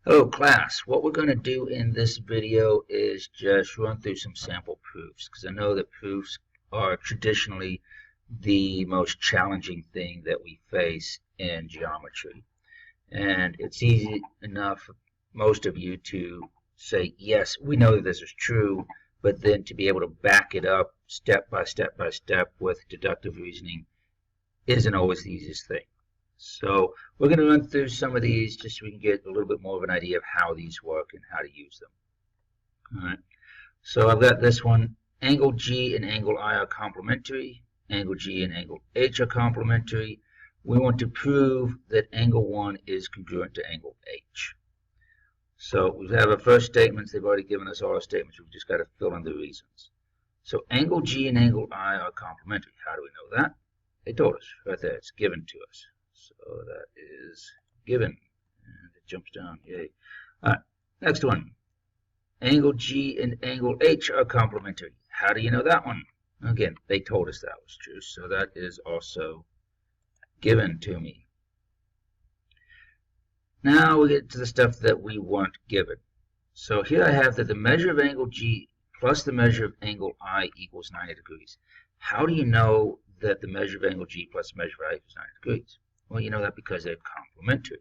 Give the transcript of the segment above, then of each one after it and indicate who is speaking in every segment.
Speaker 1: Hello class, what we're going to do in this video is just run through some sample proofs because I know that proofs are traditionally the most challenging thing that we face in geometry. And it's easy enough for most of you to say, yes, we know that this is true, but then to be able to back it up step by step by step with deductive reasoning isn't always the easiest thing. So we're going to run through some of these just so we can get a little bit more of an idea of how these work and how to use them. All right. So I've got this one. Angle G and angle I are complementary. Angle G and angle H are complementary. We want to prove that angle 1 is congruent to angle H. So we have our first statements. They've already given us all our statements. We've just got to fill in the reasons. So angle G and angle I are complementary. How do we know that? They told us right there. It's given to us. So that is given. And it jumps down. Yay. All right. Next one. Angle G and angle H are complementary. How do you know that one? Again, they told us that was true. So that is also given to me. Now we get to the stuff that we weren't given. So here I have that the measure of angle G plus the measure of angle I equals 90 degrees. How do you know that the measure of angle G plus the measure of I equals 90 degrees? Well, you know that because they're complementary.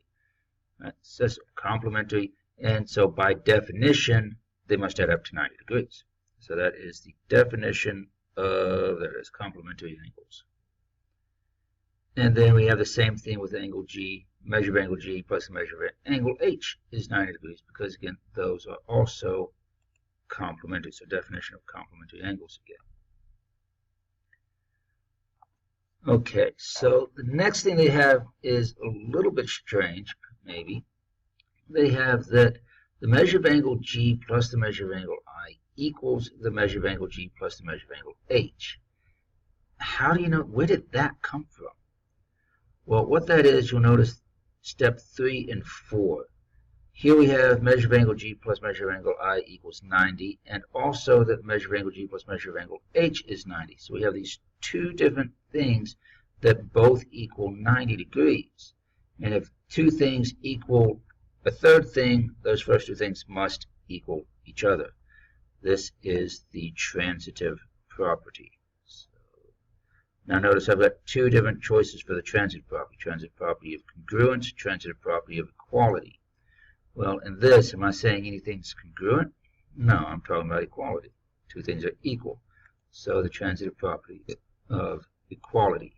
Speaker 1: Right? It says complementary, and so by definition, they must add up to 90 degrees. So that is the definition of, there it is, complementary angles. And then we have the same thing with angle G. Measure of angle G plus the measure of angle H is 90 degrees because, again, those are also complementary. So definition of complementary angles again. Okay, so the next thing they have is a little bit strange, maybe. They have that the measure of angle G plus the measure of angle I equals the measure of angle G plus the measure of angle H. How do you know? Where did that come from? Well, what that is, you'll notice step 3 and 4. Here we have measure of angle G plus measure of angle I equals 90, and also that measure of angle G plus measure of angle H is 90. So we have these two different things that both equal 90 degrees. And if two things equal a third thing, those first two things must equal each other. This is the transitive property. So, now notice I've got two different choices for the transitive property. Transitive property of congruence, transitive property of equality. Well, in this, am I saying anything's congruent? No, I'm talking about equality. Two things are equal. So the transitive property of equality.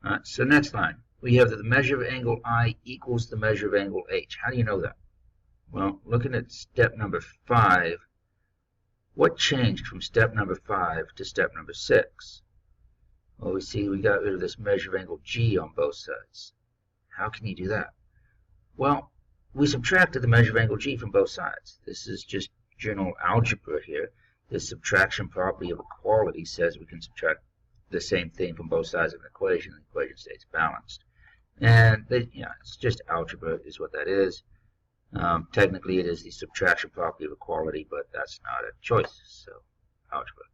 Speaker 1: All right, so next line. We have that the measure of angle I equals the measure of angle H. How do you know that? Well, looking at step number 5, what changed from step number 5 to step number 6? Well, we see we got rid of this measure of angle G on both sides. How can you do that? Well, we subtracted the measure of angle G from both sides. This is just general algebra here. The subtraction property of equality says we can subtract the same thing from both sides of an equation, and the equation stays balanced. And it's just algebra is what that is. Technically, it is the subtraction property of equality, but that's not a choice, so algebra.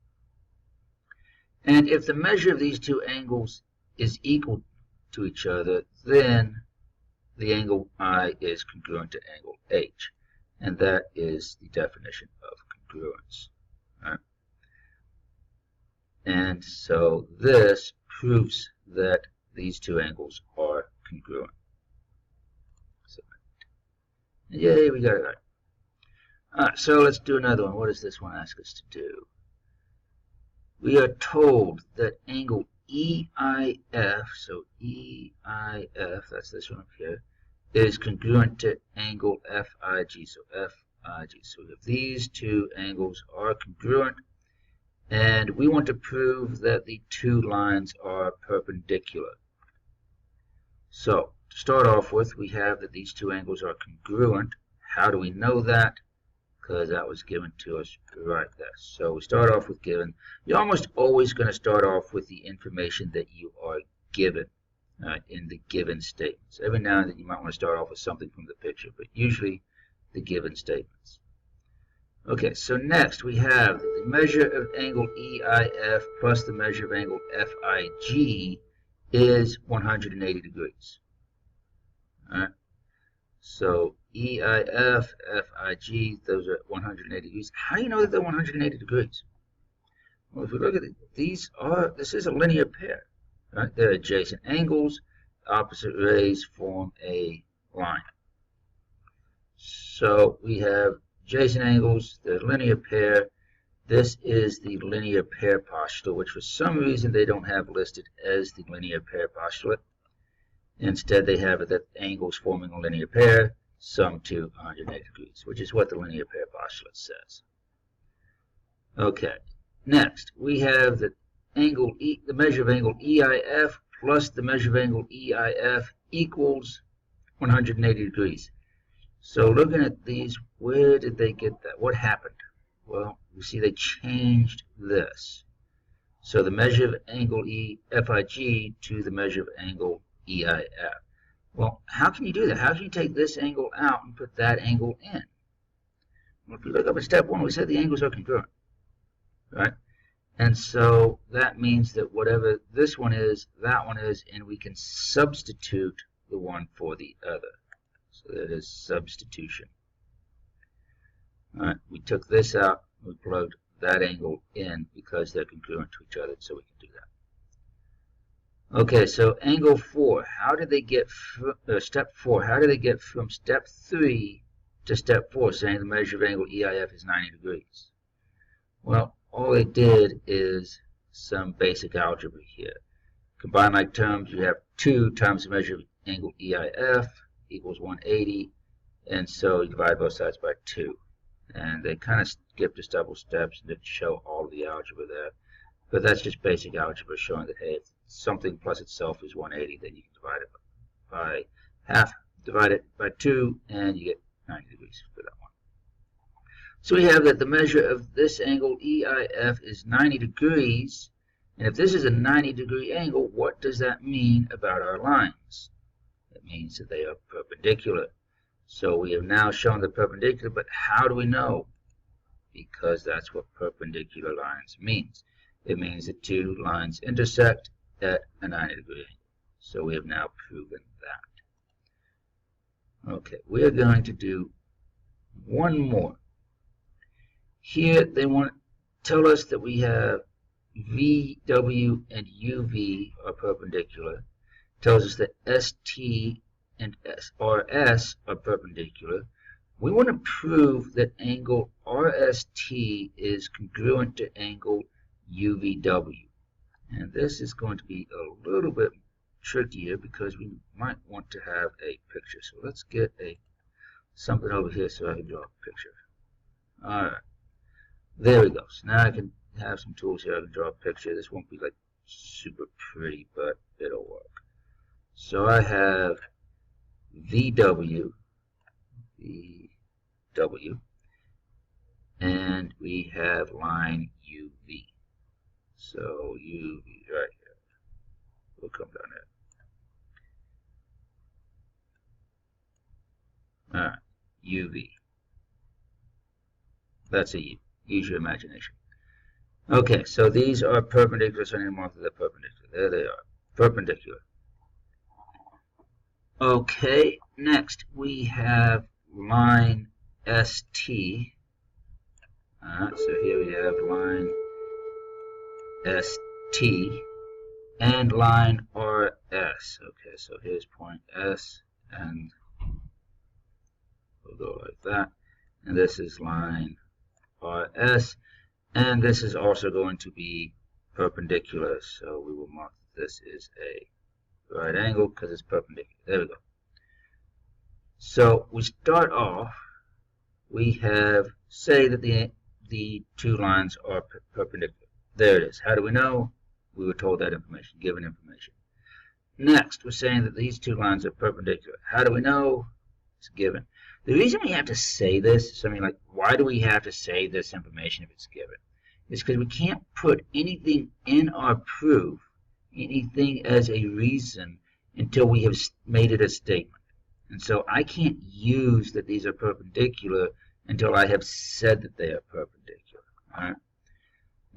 Speaker 1: And if the measure of these two angles is equal to each other, then the angle I is congruent to angle H, and that is the definition of congruence. Right? And so this proves that these two angles are congruent. So, yay, we got it right. Alright, so let's do another one. What does this one ask us to do? We are told that angle EIF, so EIF, that's this one up here, is congruent to angle FIG, so FIG. So if these two angles are congruent, and we want to prove that the two lines are perpendicular. So to start off with, we have that these two angles are congruent. How do we know that? Because that was given to us right there. So we start off with given. You're almost always going to start off with the information that you are given in the given statements. Every now and then you might want to start off with something from the picture, but usually the given statements. Okay, so next we have the measure of angle EIF plus the measure of angle FIG is 180 degrees. All right. So EIF, FIG, those are 180 degrees. How do you know that they're 180 degrees? Well, if we look at it, this is a linear pair, right? They're adjacent angles, opposite rays form a line. So we have adjacent angles, the linear pair. This is the linear pair postulate, which for some reason they don't have listed as the linear pair postulate. Instead, they have it that angles forming a linear pair sum to 180 degrees, which is what the linear pair postulate says. Okay, next we have the angle the measure of angle EIF plus the measure of angle EIF equals 180 degrees. So looking at these, where did they get that? What happened? Well, you see they changed this. So the measure of angle FIG to the measure of angle EIF. Well, how can you do that? How can you take this angle out and put that angle in? Well, if you look up at step 1, we said the angles are congruent, right? And so that means that whatever this one is, that one is, and we can substitute the one for the other. So that is substitution. All right, we took this out, we plugged that angle in because they're congruent to each other, so we can do that. Okay, so angle 4, how did they get step 4? How did they get from step 3 to step 4, saying the measure of angle EIF is 90 degrees? Well, all they did is some basic algebra here. Combine like terms, you have 2 times the measure of angle EIF equals 180, and so you divide both sides by 2. And they kind of skipped a couple steps and didn't show all the algebra there. But that's just basic algebra showing that, hey, if something plus itself is 180, then you can divide it by half, divide it by 2, and you get 90 degrees for that one. So we have that the measure of this angle EIF is 90 degrees. And if this is a 90-degree angle, what does that mean about our lines? It means that they are perpendicular. So we have now shown the perpendicular, but how do we know? Because that's what perpendicular lines means. It means that 2 lines intersect at a 90-degree angle. So we have now proven that. Okay, we are going to do one more. Here they want to tell us that we have V, W, and UV are perpendicular. Tells us that ST and RS are perpendicular. We want to prove that angle RST is congruent to angle UVW. And this is going to be a little bit trickier because we might want to have a picture. So let's get something over here so I can draw a picture. Alright, there we go. So now I can have some tools here. I can draw a picture. This won't be like super pretty, but it'll work. So I have VW, and we have line UV. So UV right here. We'll come down there. Alright, UV. That's a U. Use your imagination. Okay, so these are perpendicular, so I need to mark that they're perpendicular. There they are. Perpendicular. Okay, next we have line ST. So here we have line ST and line RS. Okay, so here's point S, and we'll go like that. And this is line RS, and this is also going to be perpendicular. So we will mark that this is a right angle because it's perpendicular. There we go. So we start off, we have, say that the 2 lines are perpendicular. There it is. How do we know? We were told that information, given information. Next, we're saying that these 2 lines are perpendicular. How do we know? It's given. The reason we have to say this, I mean, like, why do we have to say this information if it's given? It's because we can't put anything in our proof, anything as a reason, until we have made it a statement. And so I can't use that these are perpendicular until I have said that they are perpendicular. All right?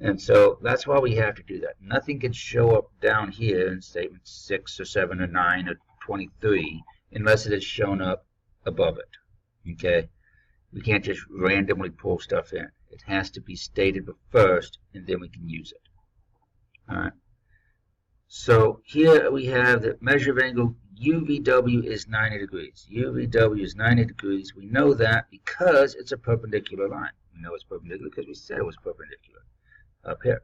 Speaker 1: And so that's why we have to do that. Nothing can show up down here in statement 6 or 7 or 9 or 23 unless it is shown up above it. Okay, we can't just randomly pull stuff in. It has to be stated first, and then we can use it. All right. So here we have the measure of angle UVW is 90 degrees. UVW is 90 degrees. We know that because it's a perpendicular line. We know it's perpendicular because we said it was perpendicular up here.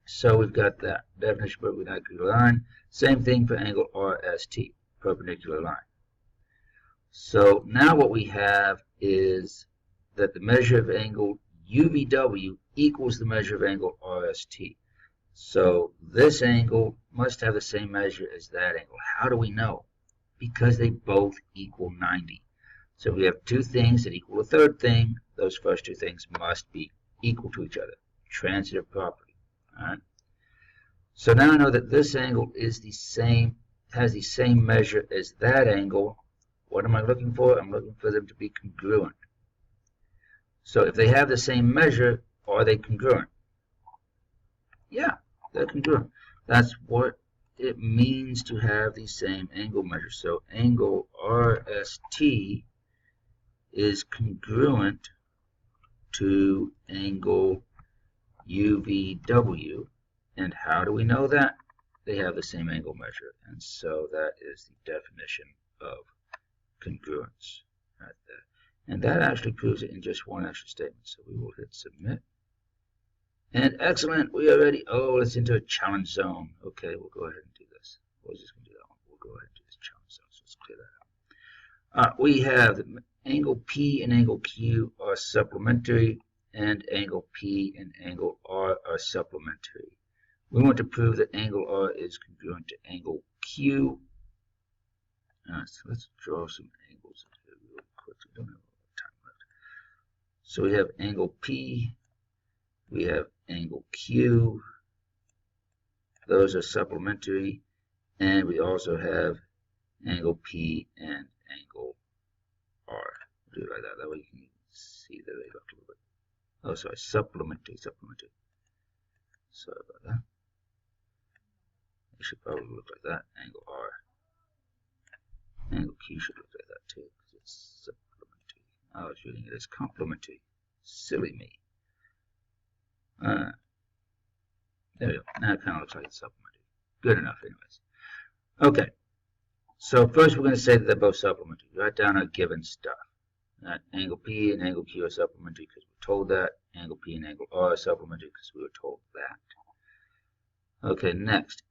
Speaker 1: So we've got that definition of perpendicular line. Same thing for angle RST, perpendicular line. So now what we have is that the measure of angle UVW equals the measure of angle RST. So this angle must have the same measure as that angle. How do we know? Because they both equal 90. So we have two things that equal a third thing. Those first two things must be equal to each other. Transitive property. All right. So now I know that this angle is the same, has the same measure as that angle. What am I looking for? I'm looking for them to be congruent. So if they have the same measure, are they congruent? Yeah, they're congruent. That's what it means to have the same angle measure. So angle RST is congruent to angle UVW. And how do we know that? They have the same angle measure. And so that is the definition of congruence right there. And that actually proves it in just one extra statement. So we will hit submit. And excellent, we are ready. Oh, it's into a challenge zone. Okay, we'll go ahead and do this. We're just going to do that one. We'll go ahead and do this challenge zone. So let's clear that out. We have the angle P and angle Q are supplementary, and angle P and angle R are supplementary. We want to prove that angle R is congruent to angle Q. So let's draw some angles here real quick. We don't have a lot of time left. So we have angle P. We have angle Q. Those are supplementary. And we also have angle P and angle R. Do it like that. That way you can see that they look a little bit. Oh, sorry, supplementary. Sorry about that. It should probably look like that. Angle R. Angle Q should look like that too, because it's supplementary. I was reading it as complementary. Silly me. There we go. Now it kind of looks like it's supplementary. Good enough, anyways. Okay. So first we're going to say that they're both supplementary. Write down our given stuff. Angle P and angle Q are supplementary because we're told that. Angle P and angle R are supplementary because we were told that. Okay, next.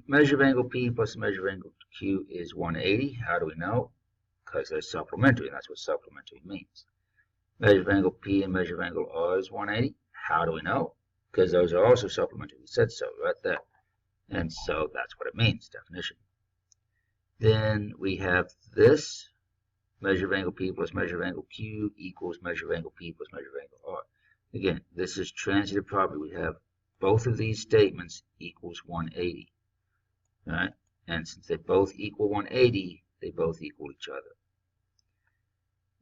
Speaker 1: Measure of angle P plus the measure of angle Q is 180. How do we know? Because they're supplementary, and that's what supplementary means. Measure of angle P and measure of angle R is 180. How do we know? Because those are also supplementary. We said so right there. And so that's what it means, definition. Then we have this. Measure of angle P plus measure of angle Q equals measure of angle P plus measure of angle R. Again, this is transitive property. We have both of these statements equals 180. All right? And since they both equal 180, they both equal each other.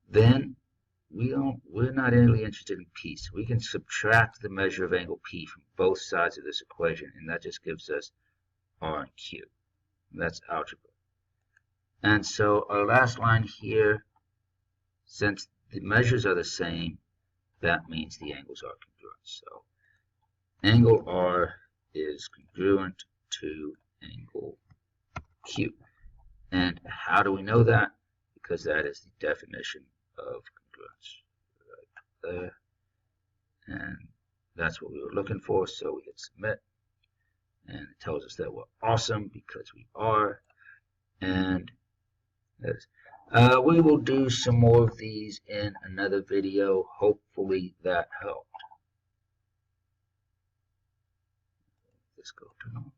Speaker 1: Then we're not really interested in P, so we can subtract the measure of angle P from both sides of this equation, and that just gives us R and Q. And that's algebra. And so our last line here, since the measures are the same, that means the angles are congruent. So angle R is congruent to angle Q. And how do we know that? Because that is the definition of congruence. Right there. And that's what we were looking for, so we hit submit. And it tells us that we're awesome because we are. And we will do some more of these in another video. Hopefully that helped. Let's go turn on.